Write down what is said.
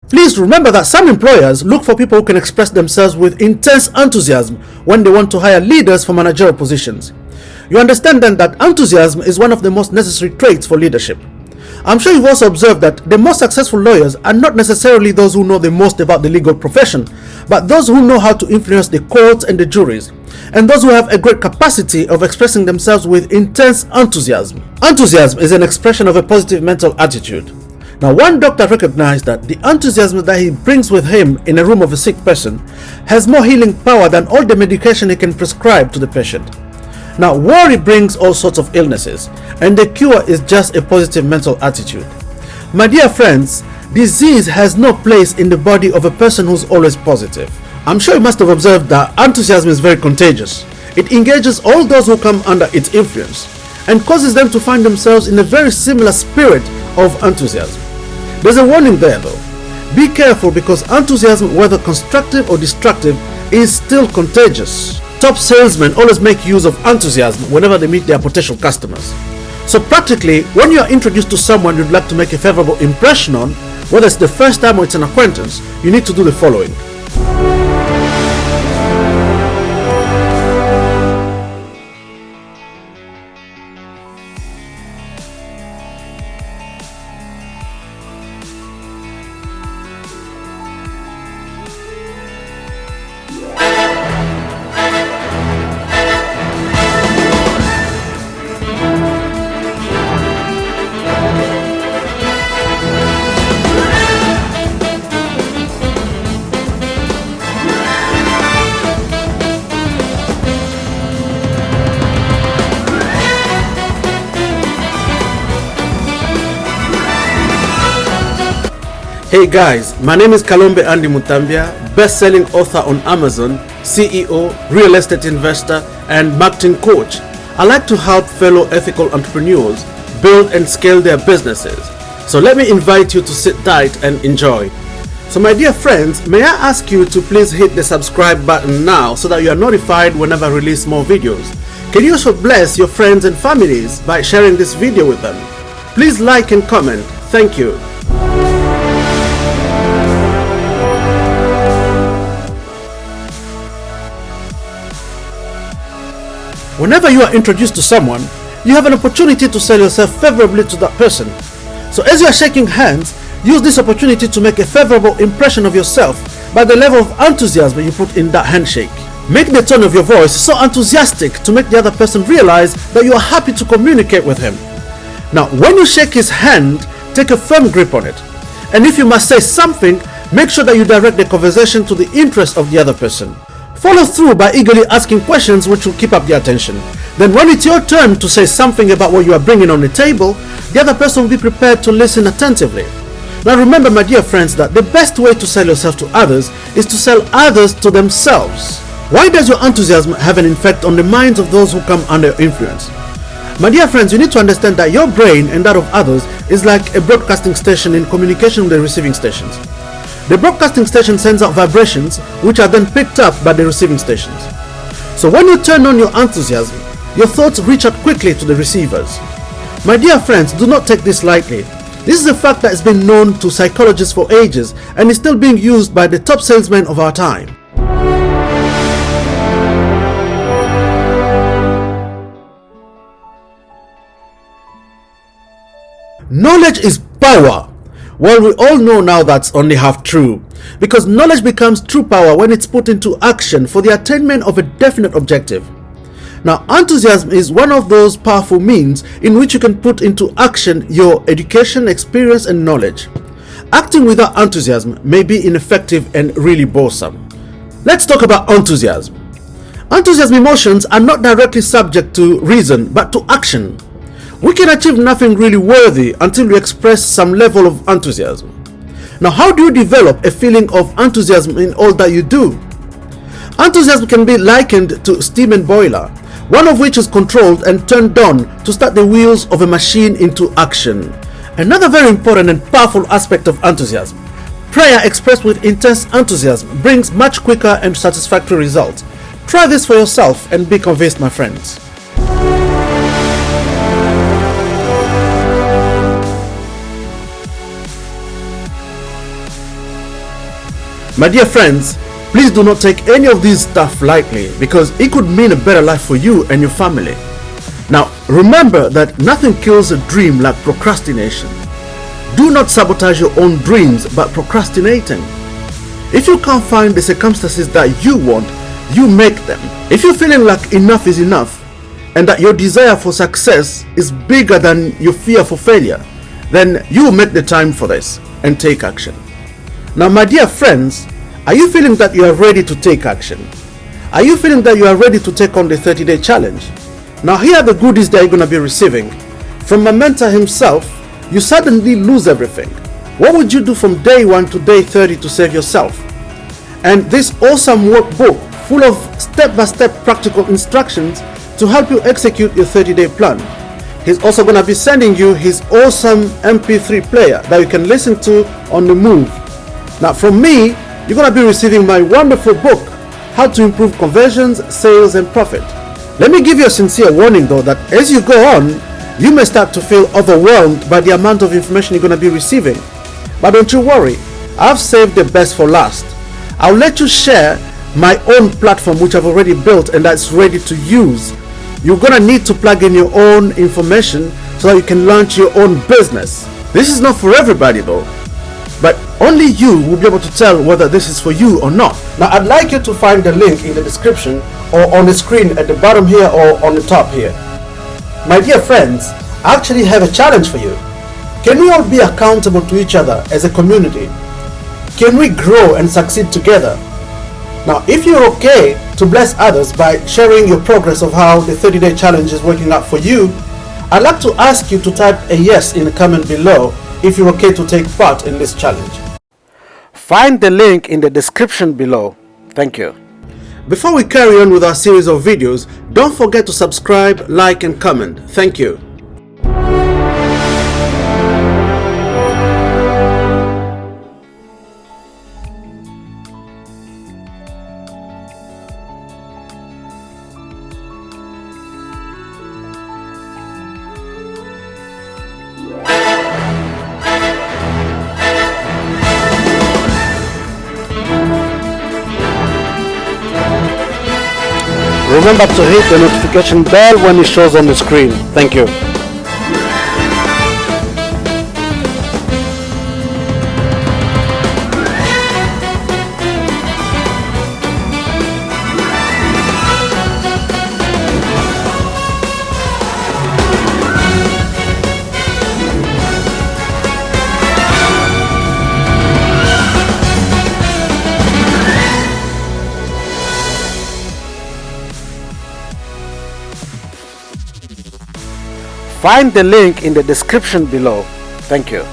Please remember that some employers look for people who can express themselves with intense enthusiasm when they want to hire leaders for managerial positions. You understand then that enthusiasm is one of the most necessary traits for leadership. I'm sure you've also observed that the most successful lawyers are not necessarily those who know the most about the legal profession, but those who know how to influence the courts and the juries, and those who have a great capacity of expressing themselves with intense enthusiasm. Enthusiasm is an expression of a positive mental attitude. Now, one doctor recognized that the enthusiasm that he brings with him in a room of a sick person has more healing power than all the medication he can prescribe to the patient. Now, worry brings all sorts of illnesses, and the cure is just a positive mental attitude. My dear friends, disease has no place in the body of a person who's always positive. I'm sure you must have observed that enthusiasm is very contagious. It engages all those who come under its influence and causes them to find themselves in a very similar spirit of enthusiasm. There's a warning there though. Be careful, because enthusiasm, whether constructive or destructive, is still contagious. Top salesmen always make use of enthusiasm whenever they meet their potential customers. So practically, when you are introduced to someone you'd like to make a favorable impression on, whether it's the first time or it's an acquaintance, you need to do the following. Hey guys, my name is Kalombe Mutambya, best-selling author on Amazon, CEO, real estate investor, and marketing coach. I like to help fellow ethical entrepreneurs build and scale their businesses. So let me invite you to sit tight and enjoy. So my dear friends, may I ask you to please hit the subscribe button now so that you are notified whenever I release more videos. Can you also bless your friends and families by sharing this video with them? Please like and comment. Thank you. Whenever you are introduced to someone, you have an opportunity to sell yourself favorably to that person. So as you are shaking hands, use this opportunity to make a favorable impression of yourself by the level of enthusiasm you put in that handshake. Make the tone of your voice so enthusiastic to make the other person realize that you are happy to communicate with him. Now, when you shake his hand, take a firm grip on it. And if you must say something, make sure that you direct the conversation to the interest of the other person. Follow through by eagerly asking questions which will keep up their attention. Then when it's your turn to say something about what you are bringing on the table, the other person will be prepared to listen attentively. Now remember, my dear friends, that the best way to sell yourself to others is to sell others to themselves. Why does your enthusiasm have an effect on the minds of those who come under your influence? My dear friends, you need to understand that your brain and that of others is like a broadcasting station in communication with the receiving stations. The broadcasting station sends out vibrations which are then picked up by the receiving stations. So when you turn on your enthusiasm, your thoughts reach out quickly to the receivers. My dear friends, do not take this lightly. This is a fact that has been known to psychologists for ages and is still being used by the top salesmen of our time. Knowledge is power. Well, we all know now that's only half true, because knowledge becomes true power when it's put into action for the attainment of a definite objective. Now, enthusiasm is one of those powerful means in which you can put into action your education, experience, and knowledge. Acting without enthusiasm may be ineffective and really boresome. Let's talk about enthusiasm. Enthusiasm emotions are not directly subject to reason, but to action. We can achieve nothing really worthy until we express some level of enthusiasm. Now, how do you develop a feeling of enthusiasm in all that you do? Enthusiasm can be likened to steam and boiler, one of which is controlled and turned on to start the wheels of a machine into action. Another very important and powerful aspect of enthusiasm: prayer expressed with intense enthusiasm brings much quicker and satisfactory results. Try this for yourself and be convinced, my friends. My dear friends, please do not take any of these stuff lightly because it could mean a better life for you and your family. Now, remember that nothing kills a dream like procrastination. Do not sabotage your own dreams by procrastinating. If you can't find the circumstances that you want, you make them. If you're feeling like enough is enough and that your desire for success is bigger than your fear for failure, then you will make the time for this and take action. Now, my dear friends, are you feeling that you are ready to take action? Are you feeling that you are ready to take on the 30-day challenge? Now, here are the goodies that you're going to be receiving. From my mentor himself, you suddenly lose everything. What would you do from day 1 to day 30 to save yourself? And this awesome workbook full of step-by-step practical instructions to help you execute your 30-day plan. He's also going to be sending you his awesome MP3 player that you can listen to on the move. Now, from me, you're going to be receiving my wonderful book, How to Improve Conversions, Sales and Profit. Let me give you a sincere warning though, that as you go on, you may start to feel overwhelmed by the amount of information you're going to be receiving. But don't you worry, I've saved the best for last. I'll let you share my own platform which I've already built and that's ready to use. You're going to need to plug in your own information so that you can launch your own business. This is not for everybody though, but only you will be able to tell whether this is for you or not. Now, I'd like you to find the link in the description or on the screen at the bottom here or on the top here. My dear friends, I actually have a challenge for you. Can we all be accountable to each other as a community? Can we grow and succeed together? Now, if you're okay to bless others by sharing your progress of how the 30-day challenge is working out for you, I'd like to ask you to type a yes in the comment below if you're okay to take part in this challenge. Find the link in the description below. Thank you. Before we carry on with our series of videos, don't forget to subscribe, like and comment. Thank you. Remember to hit the notification bell when it shows on the screen. Thank you. Find the link in the description below. Thank you.